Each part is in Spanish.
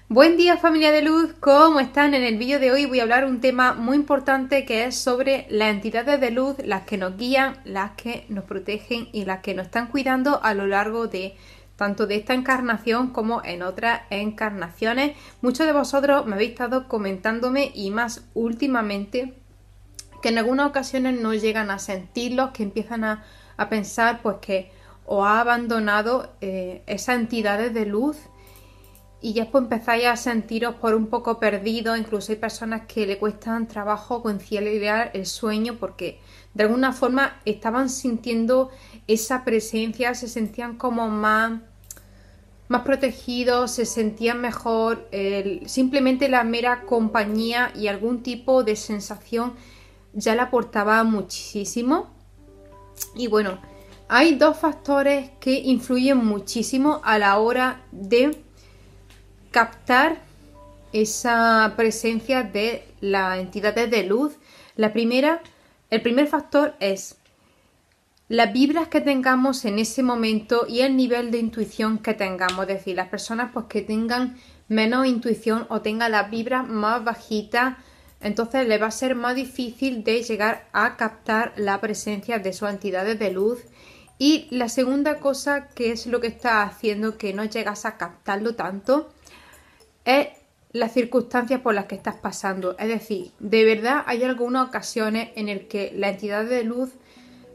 Buen día familia de luz, ¿cómo están? En el vídeo de hoy voy a hablar un tema muy importante que es sobre las entidades de luz, las que nos guían, las que nos protegen y las que nos están cuidando a lo largo de tanto de esta encarnación como en otras encarnaciones. Muchos de vosotros me habéis estado comentándome y más últimamente que en algunas ocasiones no llegan a sentirlos, que empiezan a pensar pues que os ha abandonado esas entidades de luz. Y ya pues empezáis a sentiros por un poco perdidos, incluso hay personas que le cuestan trabajo conciliar el sueño porque de alguna forma estaban sintiendo esa presencia, se sentían como más protegidos, se sentían mejor, simplemente la mera compañía y algún tipo de sensación ya le aportaba muchísimo. Y bueno, hay dos factores que influyen muchísimo a la hora de captar esa presencia de las entidades de luz. El primer factor es las vibras que tengamos en ese momento y el nivel de intuición que tengamos. Es decir, las personas pues que tengan menos intuición o tengan las vibras más bajitas, entonces les va a ser más difícil de llegar a captar la presencia de sus entidades de luz. Y la segunda cosa, que es lo que está haciendo que no llegas a captarlo tanto, es las circunstancias por las que estás pasando. Es decir, de verdad hay algunas ocasiones en las que las entidades de luz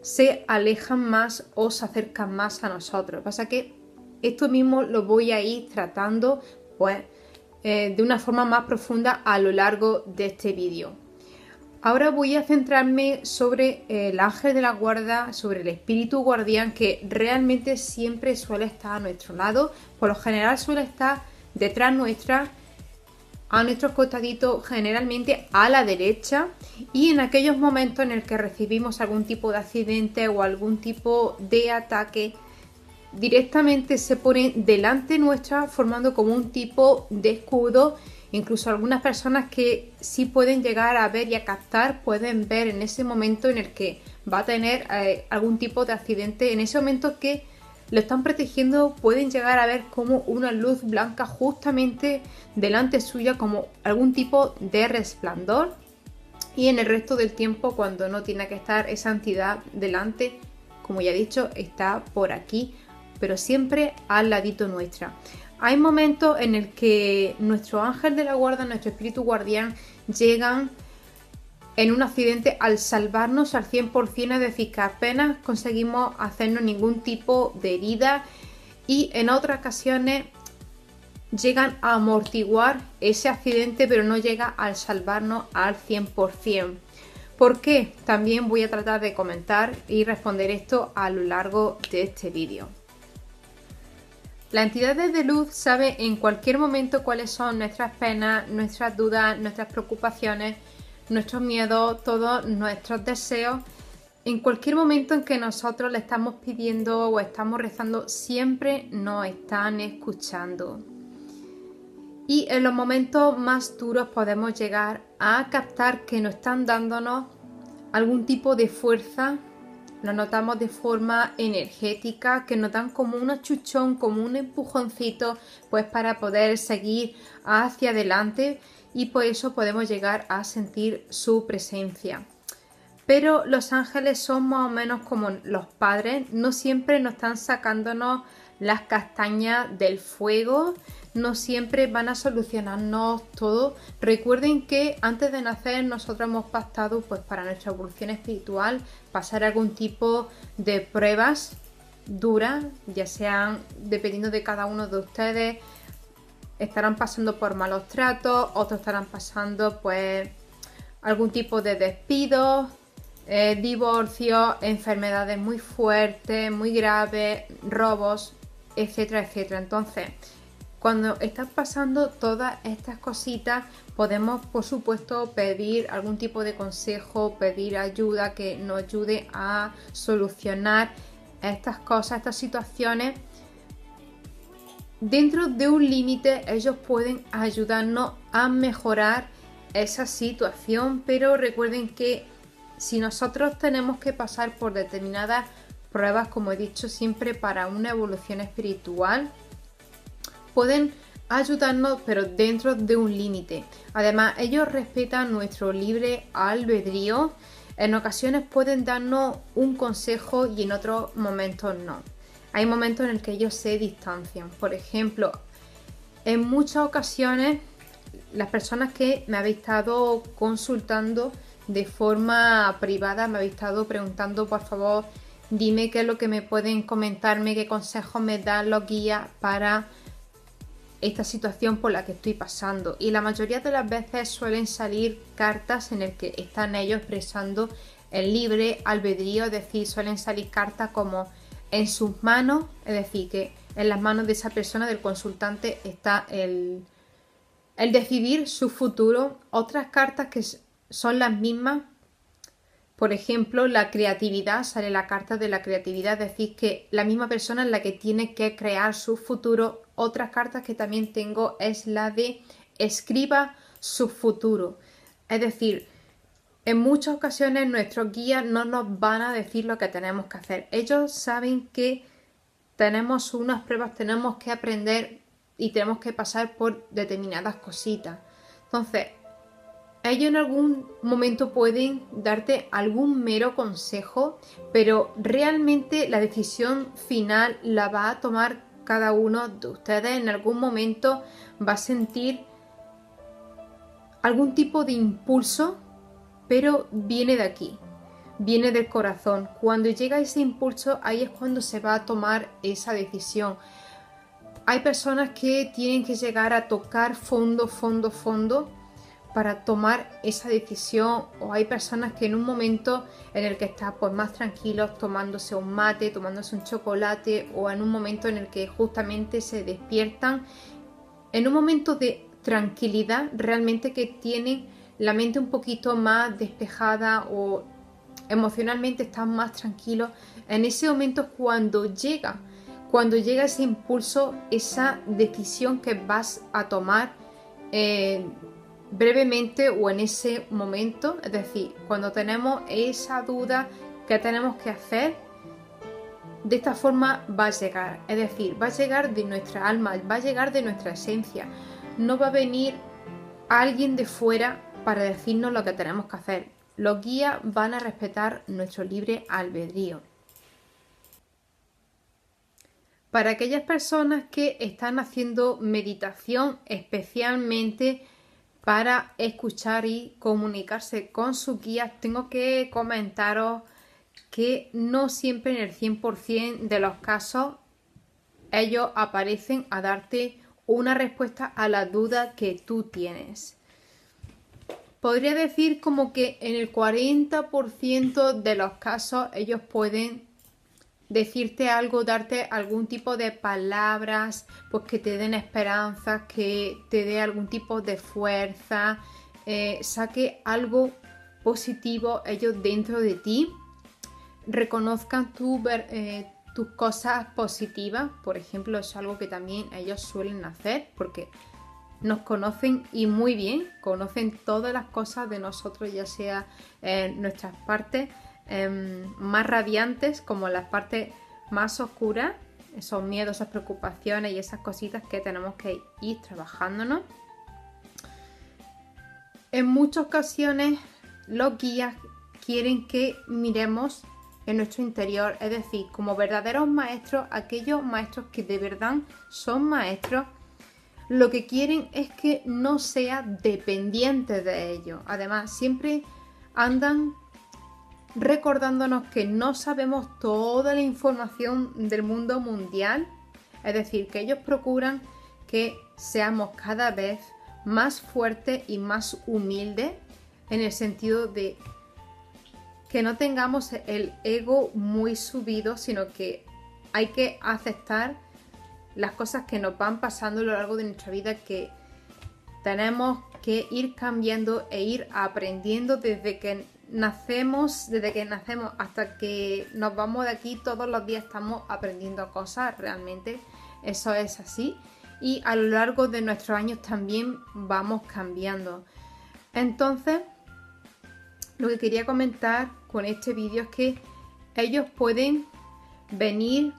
se alejan más o se acercan más a nosotros. Lo que pasa es que esto mismo lo voy a ir tratando pues de una forma más profunda a lo largo de este vídeo. Ahora voy a centrarme sobre el ángel de la guarda, sobre el espíritu guardián, que realmente siempre suele estar a nuestro lado. Por lo general suele estar detrás nuestra, a nuestros costaditos, generalmente a la derecha, y en aquellos momentos en el que recibimos algún tipo de accidente o algún tipo de ataque, directamente se ponen delante nuestra formando como un tipo de escudo. Incluso algunas personas que sí pueden llegar a ver y a captar, pueden ver en ese momento en el que va a tener algún tipo de accidente, en ese momento que lo están protegiendo, pueden llegar a ver como una luz blanca justamente delante suya, como algún tipo de resplandor. Y en el resto del tiempo, cuando no tiene que estar esa entidad delante, como ya he dicho, está por aquí, pero siempre al ladito nuestra. Hay momentos en el que nuestro ángel de la guarda, nuestro espíritu guardián, llegan en un accidente al salvarnos al 100%, es decir, que apenas conseguimos hacernos ningún tipo de herida, y en otras ocasiones llegan a amortiguar ese accidente, pero no llega al salvarnos al 100%. ¿Por qué? También voy a tratar de comentar y responder esto a lo largo de este vídeo. Las entidades de luz saben en cualquier momento cuáles son nuestras penas, nuestras dudas, nuestras preocupaciones, nuestros miedos, todos nuestros deseos. En cualquier momento en que nosotros le estamos pidiendo o estamos rezando, siempre nos están escuchando. Y en los momentos más duros podemos llegar a captar que nos están dándonos algún tipo de fuerza. Lo notamos de forma energética, que nos dan como un achuchón, como un empujoncito, pues para poder seguir hacia adelante, y por eso podemos llegar a sentir su presencia. Pero los ángeles son más o menos como los padres, no siempre nos están sacándonos las castañas del fuego, no siempre van a solucionarnos todo. Recuerden que antes de nacer nosotros hemos pactado pues para nuestra evolución espiritual pasar algún tipo de pruebas duras, ya sean, dependiendo de cada uno de ustedes, estarán pasando por malos tratos, otros estarán pasando pues algún tipo de despido, divorcios, enfermedades muy fuertes, muy graves, robos, etcétera, etcétera. Entonces, cuando están pasando todas estas cositas, podemos, por supuesto, pedir algún tipo de consejo, pedir ayuda que nos ayude a solucionar estas cosas, estas situaciones. Dentro de un límite, ellos pueden ayudarnos a mejorar esa situación, pero recuerden que si nosotros tenemos que pasar por determinadas pruebas, como he dicho siempre, para una evolución espiritual, pueden ayudarnos, pero dentro de un límite. Además, ellos respetan nuestro libre albedrío. En ocasiones pueden darnos un consejo y en otros momentos no. Hay momentos en los que ellos se distancian. Por ejemplo, en muchas ocasiones, las personas que me habéis estado consultando de forma privada, me habéis estado preguntando, por favor, dime qué es lo que me pueden comentarme, qué consejos me dan los guías para esta situación por la que estoy pasando. Y la mayoría de las veces suelen salir cartas en las que están ellos expresando el libre albedrío, es decir, suelen salir cartas como en sus manos, es decir, que en las manos de esa persona, del consultante, está el decidir su futuro. Otras cartas que son las mismas, por ejemplo, la creatividad, sale la carta de la creatividad, es decir, que la misma persona es la que tiene que crear su futuro. Otras cartas que también tengo es la de escriba su futuro, es decir, en muchas ocasiones nuestros guías no nos van a decir lo que tenemos que hacer. Ellos saben que tenemos unas pruebas, tenemos que aprender y tenemos que pasar por determinadas cositas. Entonces, ellos en algún momento pueden darte algún mero consejo, pero realmente la decisión final la va a tomar cada uno de ustedes. En algún momento va a sentir algún tipo de impulso, pero viene de aquí, viene del corazón. Cuando llega ese impulso, ahí es cuando se va a tomar esa decisión. Hay personas que tienen que llegar a tocar fondo para tomar esa decisión, o hay personas que en un momento en el que están pues más tranquilos, tomándose un mate, tomándose un chocolate, o en un momento en el que justamente se despiertan, en un momento de tranquilidad, realmente que tienen la mente un poquito más despejada o emocionalmente están más tranquilos. En ese momento cuando llega ese impulso, esa decisión que vas a tomar brevemente o en ese momento, es decir, cuando tenemos esa duda que tenemos que hacer, de esta forma va a llegar, es decir, va a llegar de nuestra alma, va a llegar de nuestra esencia. No va a venir alguien de fuera para decirnos lo que tenemos que hacer. Los guías van a respetar nuestro libre albedrío. Para aquellas personas que están haciendo meditación especialmente para escuchar y comunicarse con sus guías, tengo que comentaros que no siempre en el 100% de los casos ellos aparecen a darte una respuesta a la duda que tú tienes. Podría decir como que en el 40% de los casos ellos pueden decirte algo, darte algún tipo de palabras, pues que te den esperanza, que te dé algún tipo de fuerza, saque algo positivo ellos dentro de ti, reconozcan tus cosas positivas. Por ejemplo, es algo que también ellos suelen hacer porque nos conocen y muy bien, conocen todas las cosas de nosotros, ya sea nuestras partes más radiantes como las partes más oscuras, esos miedos, esas preocupaciones y esas cositas que tenemos que ir trabajándonos. En muchas ocasiones los guías quieren que miremos en nuestro interior, es decir, como verdaderos maestros, aquellos maestros que de verdad son maestros, lo que quieren es que no sea dependiente de ellos. Además, siempre andan recordándonos que no sabemos toda la información del mundo mundial, es decir, que ellos procuran que seamos cada vez más fuertes y más humildes, en el sentido de que no tengamos el ego muy subido, sino que hay que aceptar las cosas que nos van pasando a lo largo de nuestra vida, que tenemos que ir cambiando e ir aprendiendo desde que nacemos hasta que nos vamos de aquí. Todos los días estamos aprendiendo cosas, realmente eso es así, y a lo largo de nuestros años también vamos cambiando. Entonces, lo que quería comentar con este vídeo es que ellos pueden venir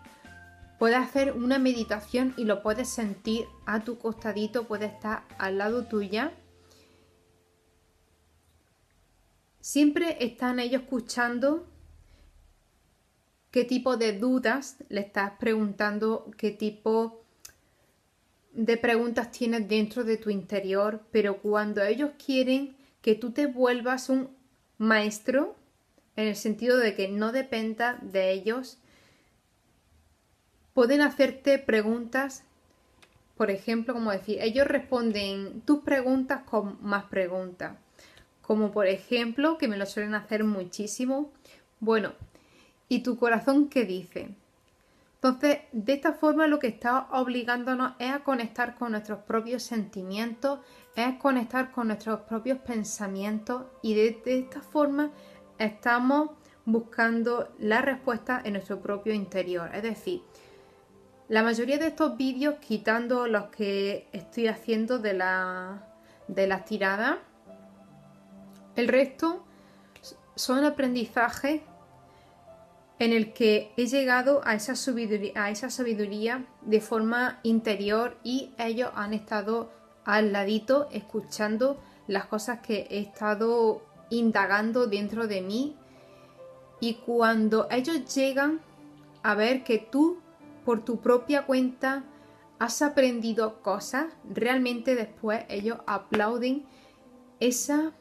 Puedes hacer una meditación y lo puedes sentir a tu costadito, puede estar al lado tuya. Siempre están ellos escuchando qué tipo de dudas le estás preguntando, qué tipo de preguntas tienes dentro de tu interior, pero cuando ellos quieren que tú te vuelvas un maestro, en el sentido de que no dependa de ellos, pueden hacerte preguntas, por ejemplo, como decir, ellos responden tus preguntas con más preguntas, como por ejemplo, que me lo suelen hacer muchísimo, bueno, ¿y tu corazón qué dice? Entonces, de esta forma lo que está obligándonos es a conectar con nuestros propios sentimientos, es conectar con nuestros propios pensamientos y de esta forma estamos buscando la respuesta en nuestro propio interior. Es decir, la mayoría de estos vídeos, quitando los que estoy haciendo de las tiradas, el resto son aprendizajes en el que he llegado a esa sabiduría de forma interior y ellos han estado al ladito escuchando las cosas que he estado indagando dentro de mí, y cuando ellos llegan a ver que tú por tu propia cuenta has aprendido cosas, realmente después ellos aplauden ese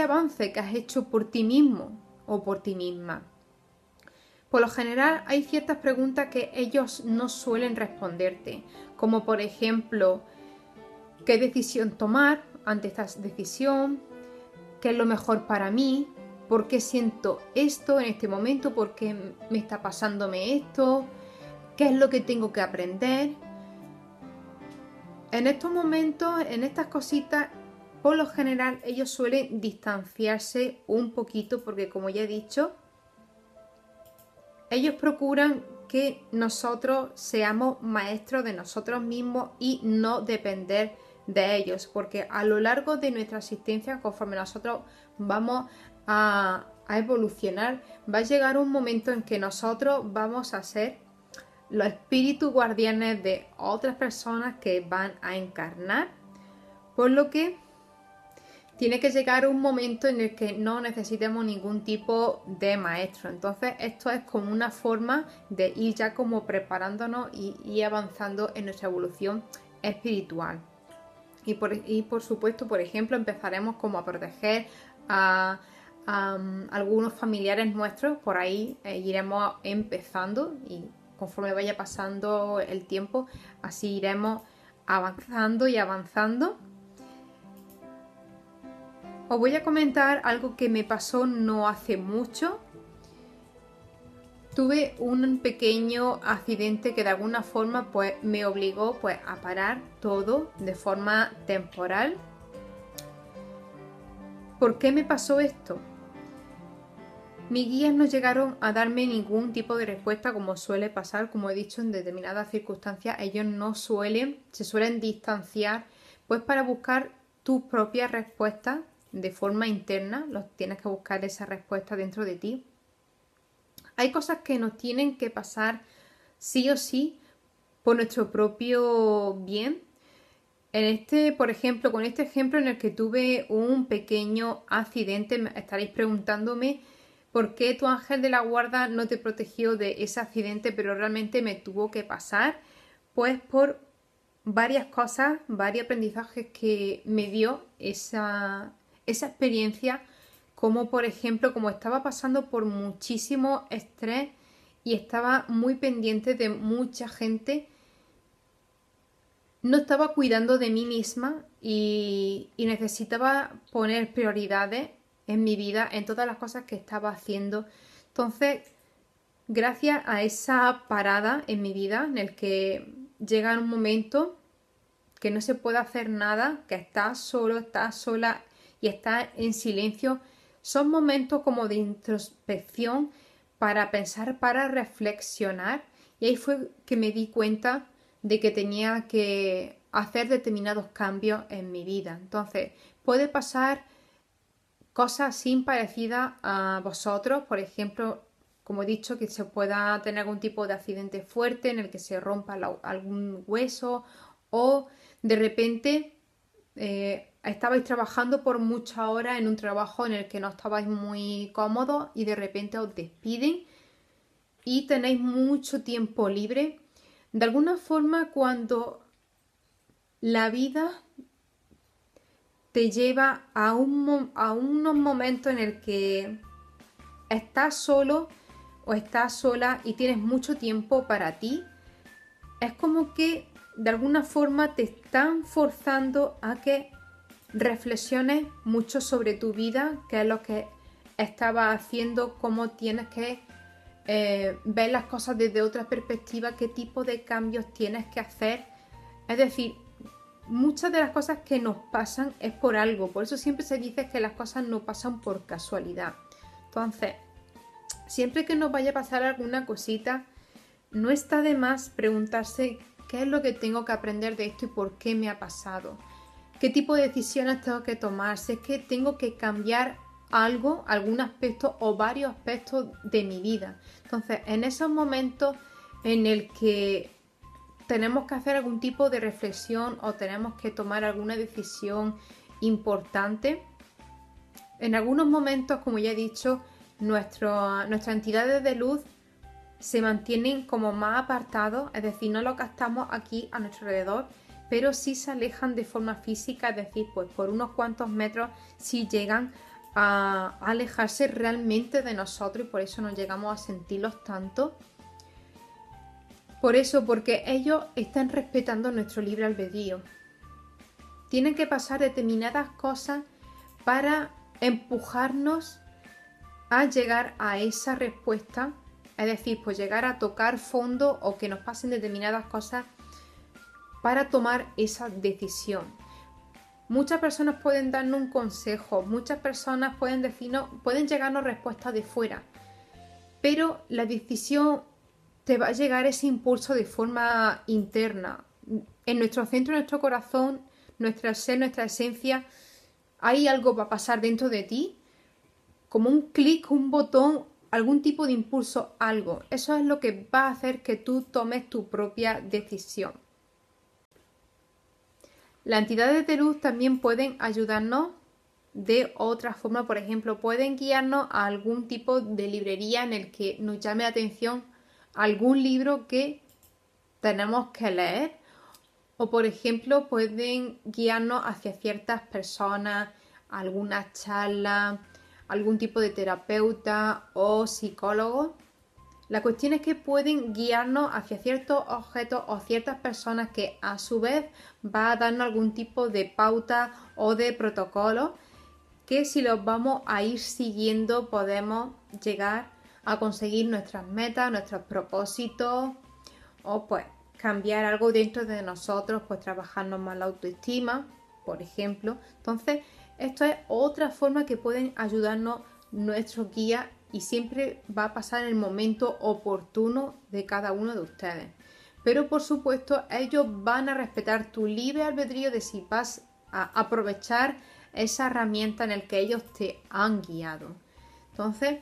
avance que has hecho por ti mismo o por ti misma. Por lo general hay ciertas preguntas que ellos no suelen responderte, como por ejemplo, ¿qué decisión tomar ante esta decisión? ¿Qué es lo mejor para mí? ¿Por qué siento esto en este momento? ¿Por qué me está pasándome esto? ¿Qué es lo que tengo que aprender? En estos momentos, en estas cositas, por lo general ellos suelen distanciarse un poquito porque, como ya he dicho, ellos procuran que nosotros seamos maestros de nosotros mismos y no depender de ellos, porque a lo largo de nuestra existencia, conforme nosotros vamos a evolucionar, va a llegar un momento en que nosotros vamos a ser los espíritus guardianes de otras personas que van a encarnar, por lo que tiene que llegar un momento en el que no necesitemos ningún tipo de maestro. Entonces esto es como una forma de ir ya como preparándonos y avanzando en nuestra evolución espiritual. Y por supuesto, por ejemplo, empezaremos como a proteger a algunos familiares nuestros. Por ahí iremos empezando, y conforme vaya pasando el tiempo, así iremos avanzando y avanzando. Os voy a comentar algo que me pasó no hace mucho. Tuve un pequeño accidente que de alguna forma pues me obligó pues a parar todo de forma temporal. ¿Por qué me pasó esto? Mis guías no llegaron a darme ningún tipo de respuesta, como suele pasar, como he dicho, en determinadas circunstancias. Ellos se suelen distanciar pues para buscar tus propias respuestas de forma interna. Tienes que buscar esa respuesta dentro de ti. Hay cosas que nos tienen que pasar sí o sí por nuestro propio bien. Por ejemplo, con este ejemplo en el que tuve un pequeño accidente, estaréis preguntándome por qué tu ángel de la guarda no te protegió de ese accidente, pero realmente me tuvo que pasar, pues por varias cosas, varios aprendizajes que me dio esa experiencia. Como por ejemplo, como estaba pasando por muchísimo estrés y estaba muy pendiente de mucha gente, no estaba cuidando de mí misma y necesitaba poner prioridades en mi vida, en todas las cosas que estaba haciendo. Entonces, gracias a esa parada en mi vida, en el que llega un momento que no se puede hacer nada, que estás solo, estás sola y estás en silencio, son momentos como de introspección para pensar, para reflexionar, y ahí fue que me di cuenta de que tenía que hacer determinados cambios en mi vida. Entonces, puede pasar cosas así parecidas a vosotros, por ejemplo, como he dicho, que se pueda tener algún tipo de accidente fuerte en el que se rompa algún hueso o de repente estabais trabajando por muchas horas en un trabajo en el que no estabais muy cómodos y de repente os despiden y tenéis mucho tiempo libre. De alguna forma, cuando la vida te lleva a unos momentos en el que estás solo o estás sola y tienes mucho tiempo para ti, es como que de alguna forma te están forzando a que reflexiones mucho sobre tu vida, qué es lo que estabas haciendo, cómo tienes que ver las cosas desde otra perspectiva, qué tipo de cambios tienes que hacer. Es decir, muchas de las cosas que nos pasan es por algo, por eso siempre se dice que las cosas no pasan por casualidad. Entonces, siempre que nos vaya a pasar alguna cosita, no está de más preguntarse qué es lo que tengo que aprender de esto y por qué me ha pasado. ¿Qué tipo de decisiones tengo que tomar? Si es que tengo que cambiar algo, algún aspecto o varios aspectos de mi vida. Entonces, en esos momentos en el que tenemos que hacer algún tipo de reflexión o tenemos que tomar alguna decisión importante, en algunos momentos, como ya he dicho, nuestras entidades de luz se mantienen como más apartados, es decir, no lo captamos aquí a nuestro alrededor, pero sí se alejan de forma física, es decir, pues por unos cuantos metros sí llegan a alejarse realmente de nosotros y por eso no llegamos a sentirlos tanto. Por eso, porque ellos están respetando nuestro libre albedrío. Tienen que pasar determinadas cosas para empujarnos a llegar a esa respuesta, es decir, pues llegar a tocar fondo o que nos pasen determinadas cosas para tomar esa decisión. Muchas personas pueden darnos un consejo, muchas personas pueden decirnos, pueden llegarnos respuestas de fuera, pero la decisión te va a llegar ese impulso de forma interna. En nuestro centro, en nuestro corazón, nuestra ser, nuestra esencia, hay algo va a pasar dentro de ti, como un clic, un botón, algún tipo de impulso, algo. Eso es lo que va a hacer que tú tomes tu propia decisión. Las entidades de luz también pueden ayudarnos de otra forma, por ejemplo, pueden guiarnos a algún tipo de librería en el que nos llame la atención algún libro que tenemos que leer o, por ejemplo, pueden guiarnos hacia ciertas personas, alguna charla, algún tipo de terapeuta o psicólogo. La cuestión es que pueden guiarnos hacia ciertos objetos o ciertas personas que a su vez va a darnos algún tipo de pauta o de protocolo que si los vamos a ir siguiendo podemos llegar a conseguir nuestras metas, nuestros propósitos o pues cambiar algo dentro de nosotros, pues trabajarnos más la autoestima, por ejemplo. Entonces, esto es otra forma que pueden ayudarnos nuestros guías y siempre va a pasar en el momento oportuno de cada uno de ustedes. Pero por supuesto, ellos van a respetar tu libre albedrío de si vas a aprovechar esa herramienta en el que ellos te han guiado. Entonces,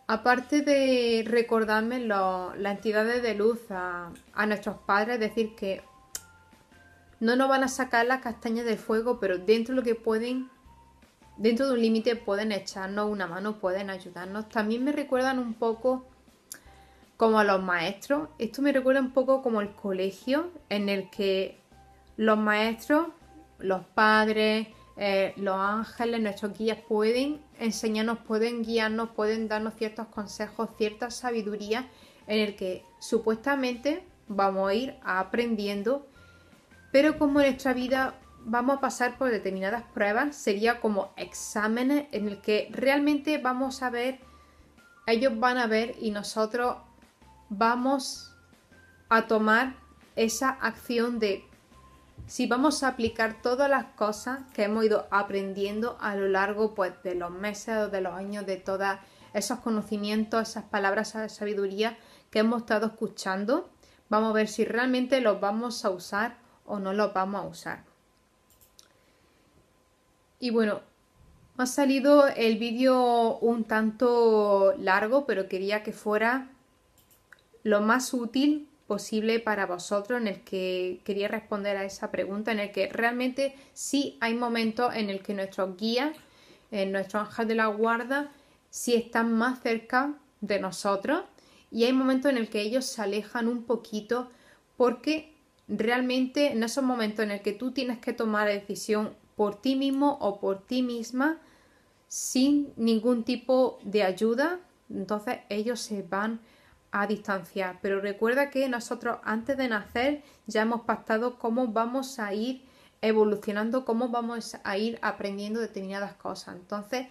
aparte de recordarme las entidades de luz a nuestros padres, es decir, que no nos van a sacar las castañas del fuego, pero dentro de lo que pueden, dentro de un límite pueden echarnos una mano, pueden ayudarnos. También me recuerdan un poco como a los maestros. Esto me recuerda un poco como el colegio, en el que los maestros, los padres, los ángeles, nuestros guías pueden enseñarnos, pueden guiarnos, pueden darnos ciertos consejos, cierta sabiduría en el que supuestamente vamos a ir aprendiendo, pero como en nuestra vida vamos a pasar por determinadas pruebas, sería como exámenes en el que realmente vamos a ver, ellos van a ver y nosotros vamos a tomar esa acción de si vamos a aplicar todas las cosas que hemos ido aprendiendo a lo largo pues, de los meses o de los años, de todos esos conocimientos, esas palabras, esa sabiduría que hemos estado escuchando. Vamos a ver si realmente los vamos a usar o no los vamos a usar. Y bueno, Me ha salido el vídeo un tanto largo, pero quería que fuera lo más útil posible para vosotros, en el que quería responder a esa pregunta, en el que realmente sí hay momentos en el que nuestros guías, nuestros ángeles de la guarda, sí están más cerca de nosotros, y hay momentos en el que ellos se alejan un poquito, porque realmente en esos momentos en el que tú tienes que tomar la decisión por ti mismo o por ti misma sin ningún tipo de ayuda, entonces ellos se van a distanciar. Pero recuerda que nosotros antes de nacer ya hemos pactado cómo vamos a ir evolucionando, cómo vamos a ir aprendiendo determinadas cosas. Entonces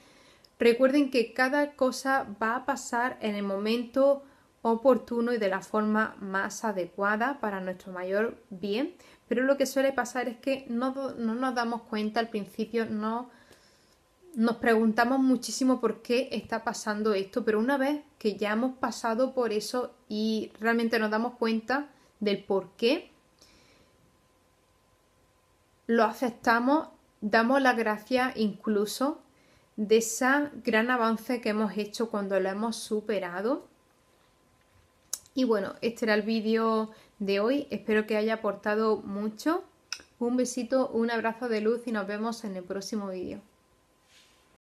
recuerden que cada cosa va a pasar en el momento oportuno y de la forma más adecuada para nuestro mayor bien, pero lo que suele pasar es que no nos damos cuenta al principio, no nos preguntamos muchísimo por qué está pasando esto, pero una vez que ya hemos pasado por eso y realmente nos damos cuenta del por qué, lo aceptamos, damos las gracias incluso de ese gran avance que hemos hecho cuando lo hemos superado. Y bueno, este era el vídeo de hoy, espero que haya aportado mucho. Un besito, un abrazo de luz y nos vemos en el próximo vídeo.